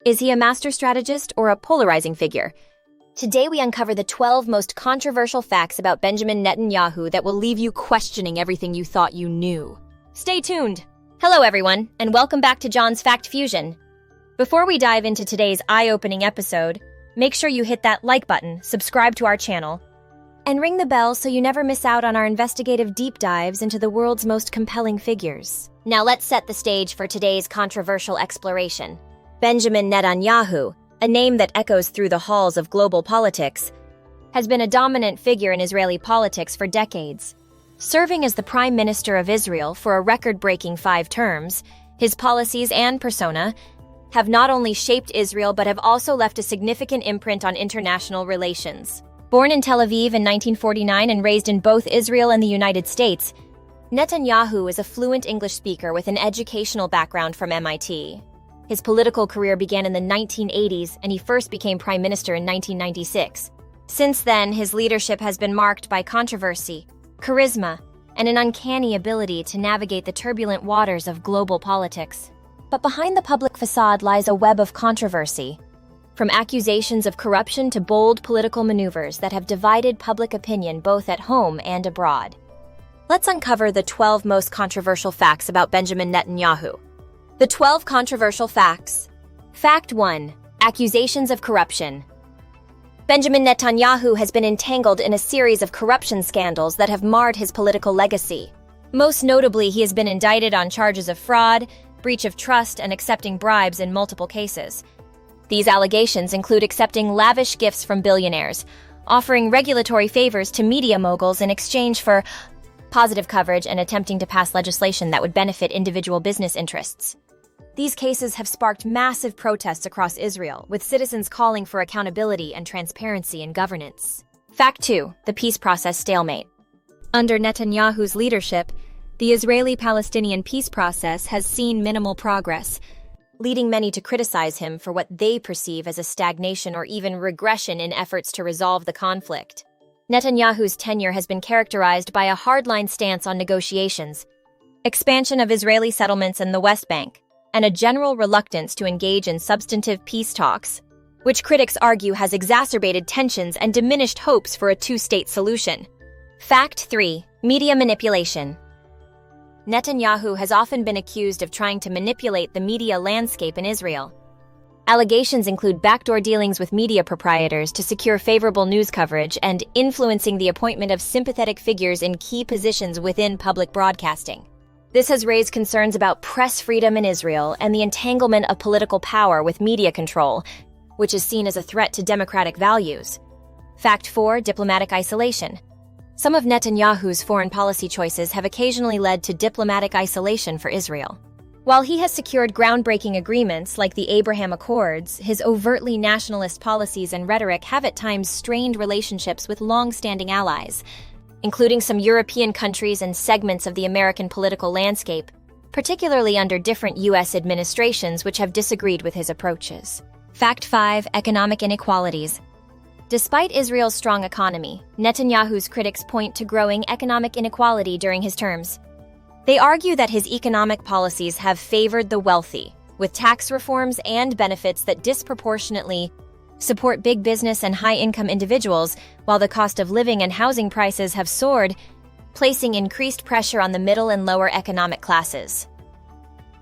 Is he a master strategist or a polarizing figure? Today we uncover the 12 most controversial facts about Benjamin Netanyahu that will leave you questioning everything you thought you knew. Stay tuned! Hello everyone, and welcome back to John's Fact Fusion. Before we dive into today's eye-opening episode, make sure you hit that like button, subscribe to our channel, and ring the bell so you never miss out on our investigative deep dives into the world's most compelling figures. Now let's set the stage for today's controversial exploration. Benjamin Netanyahu, a name that echoes through the halls of global politics, has been a dominant figure in Israeli politics for decades. Serving as the Prime Minister of Israel for a record-breaking 5 terms, his policies and persona have not only shaped Israel but have also left a significant imprint on international relations. Born in Tel Aviv in 1949 and raised in both Israel and the United States, Netanyahu is a fluent English speaker with an educational background from MIT. His political career began in the 1980s, and he first became prime minister in 1996. Since then, his leadership has been marked by controversy, charisma, and an uncanny ability to navigate the turbulent waters of global politics. But behind the public facade lies a web of controversy, from accusations of corruption to bold political maneuvers that have divided public opinion both at home and abroad. Let's uncover the 12 most controversial facts about Benjamin Netanyahu. The 12 controversial facts. Fact 1. Accusations of corruption. Benjamin Netanyahu has been entangled in a series of corruption scandals that have marred his political legacy. Most notably, he has been indicted on charges of fraud, breach of trust, and accepting bribes in multiple cases. These allegations include accepting lavish gifts from billionaires, offering regulatory favors to media moguls in exchange for positive coverage, and attempting to pass legislation that would benefit individual business interests. These cases have sparked massive protests across Israel, with citizens calling for accountability and transparency in governance. Fact 2. The peace process stalemate. Under Netanyahu's leadership, the Israeli-Palestinian peace process has seen minimal progress, leading many to criticize him for what they perceive as a stagnation or even regression in efforts to resolve the conflict. Netanyahu's tenure has been characterized by a hardline stance on negotiations, expansion of Israeli settlements in the West Bank, and a general reluctance to engage in substantive peace talks, which critics argue has exacerbated tensions and diminished hopes for a two-state solution. Fact 3. Media manipulation. Netanyahu has often been accused of trying to manipulate the media landscape in Israel. Allegations include backdoor dealings with media proprietors to secure favorable news coverage and influencing the appointment of sympathetic figures in key positions within public broadcasting. This has raised concerns about press freedom in Israel and the entanglement of political power with media control, which is seen as a threat to democratic values. Fact 4. Diplomatic isolation. Some of Netanyahu's foreign policy choices have occasionally led to diplomatic isolation for Israel. While he has secured groundbreaking agreements like the Abraham Accords, his overtly nationalist policies and rhetoric have at times strained relationships with long-standing allies, including some European countries and segments of the American political landscape, particularly under different U.S. administrations which have disagreed with his approaches. Fact 5. Economic inequalities. Despite Israel's strong economy, Netanyahu's critics point to growing economic inequality during his terms. They argue that his economic policies have favored the wealthy, with tax reforms and benefits that disproportionately support big business and high-income individuals, while the cost of living and housing prices have soared, placing increased pressure on the middle and lower economic classes.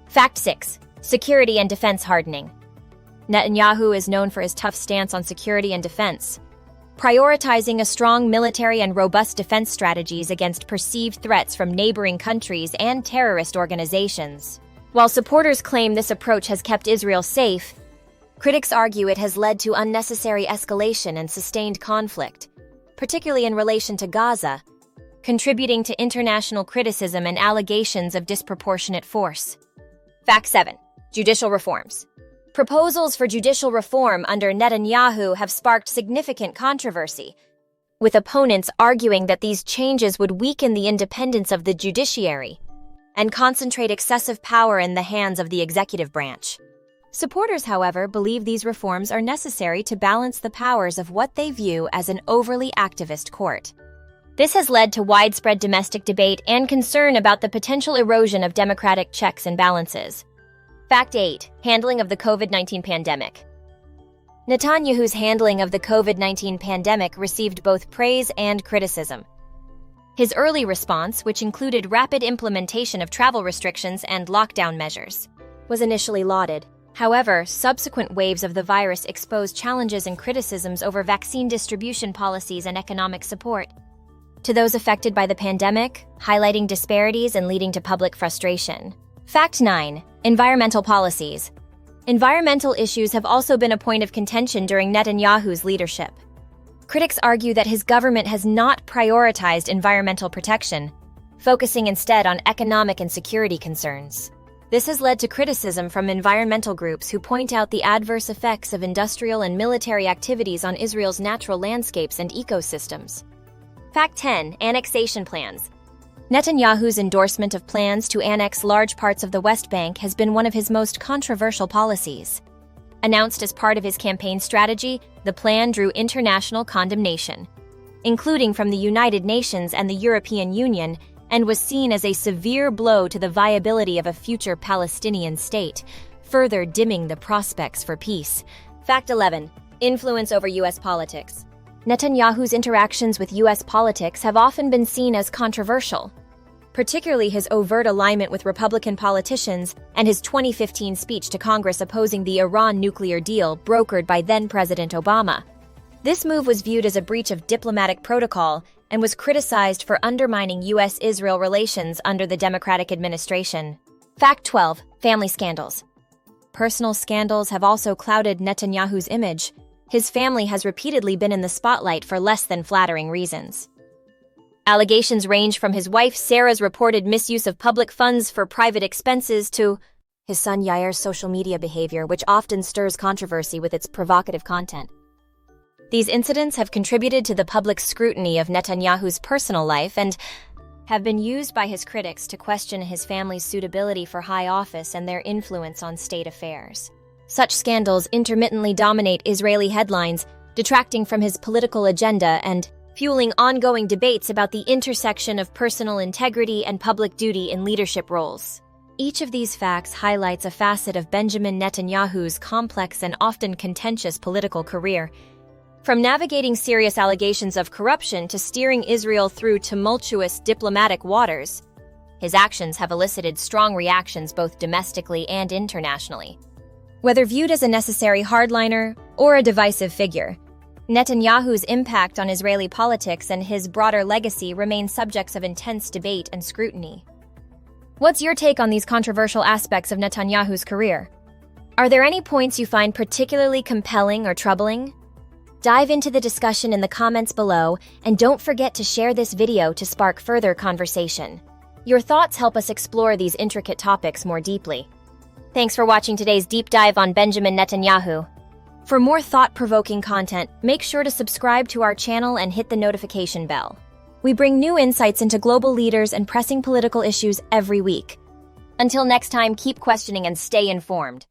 Fact 6. Security and defense hardening. Netanyahu is known for his tough stance on security and defense, prioritizing a strong military and robust defense strategies against perceived threats from neighboring countries and terrorist organizations. While supporters claim this approach has kept Israel safe, critics argue it has led to unnecessary escalation and sustained conflict, particularly in relation to Gaza, contributing to international criticism and allegations of disproportionate force. Fact 7. Judicial reforms. Proposals for judicial reform under Netanyahu have sparked significant controversy, with opponents arguing that these changes would weaken the independence of the judiciary and concentrate excessive power in the hands of the executive branch. Supporters, however, believe these reforms are necessary to balance the powers of what they view as an overly activist court. This has led to widespread domestic debate and concern about the potential erosion of democratic checks and balances. Fact 8. Handling of the COVID-19 pandemic. Netanyahu's handling of the COVID-19 pandemic received both praise and criticism. His early response, which included rapid implementation of travel restrictions and lockdown measures, was initially lauded. However, subsequent waves of the virus exposed challenges and criticisms over vaccine distribution policies and economic support to those affected by the pandemic, highlighting disparities and leading to public frustration. Fact 9. Environmental policies. Environmental issues have also been a point of contention during Netanyahu's leadership. Critics argue that his government has not prioritized environmental protection, focusing instead on economic and security concerns. This has led to criticism from environmental groups who point out the adverse effects of industrial and military activities on Israel's natural landscapes and ecosystems. Fact 10. Annexation plans. Netanyahu's endorsement of plans to annex large parts of the West Bank has been one of his most controversial policies. Announced as part of his campaign strategy, the plan drew international condemnation, including from the United Nations and the European Union, and was seen as a severe blow to the viability of a future Palestinian state, further dimming the prospects for peace. Fact 11. Influence over U.S. politics. Netanyahu's interactions with U.S. politics have often been seen as controversial, particularly his overt alignment with Republican politicians and his 2015 speech to Congress opposing the Iran nuclear deal brokered by then-President Obama. This move was viewed as a breach of diplomatic protocol and was criticized for undermining U.S.-Israel relations under the Democratic administration. Fact 12. Family scandals. Personal scandals have also clouded Netanyahu's image. His family has repeatedly been in the spotlight for less than flattering reasons. Allegations range from his wife Sarah's reported misuse of public funds for private expenses to his son Yair's social media behavior, which often stirs controversy with its provocative content. These incidents have contributed to the public scrutiny of Netanyahu's personal life and have been used by his critics to question his family's suitability for high office and their influence on state affairs. Such scandals intermittently dominate Israeli headlines, detracting from his political agenda and fueling ongoing debates about the intersection of personal integrity and public duty in leadership roles. Each of these facts highlights a facet of Benjamin Netanyahu's complex and often contentious political career. From navigating serious allegations of corruption to steering Israel through tumultuous diplomatic waters, his actions have elicited strong reactions both domestically and internationally. Whether viewed as a necessary hardliner or a divisive figure, Netanyahu's impact on Israeli politics and his broader legacy remain subjects of intense debate and scrutiny. What's your take on these controversial aspects of Netanyahu's career? Are there any points you find particularly compelling or troubling? Dive into the discussion in the comments below, and don't forget to share this video to spark further conversation. Your thoughts help us explore these intricate topics more deeply. Thanks for watching today's deep dive on Benjamin Netanyahu. For more thought-provoking content, make sure to subscribe to our channel and hit the notification bell. We bring new insights into global leaders and pressing political issues every week. Until next time, keep questioning and stay informed.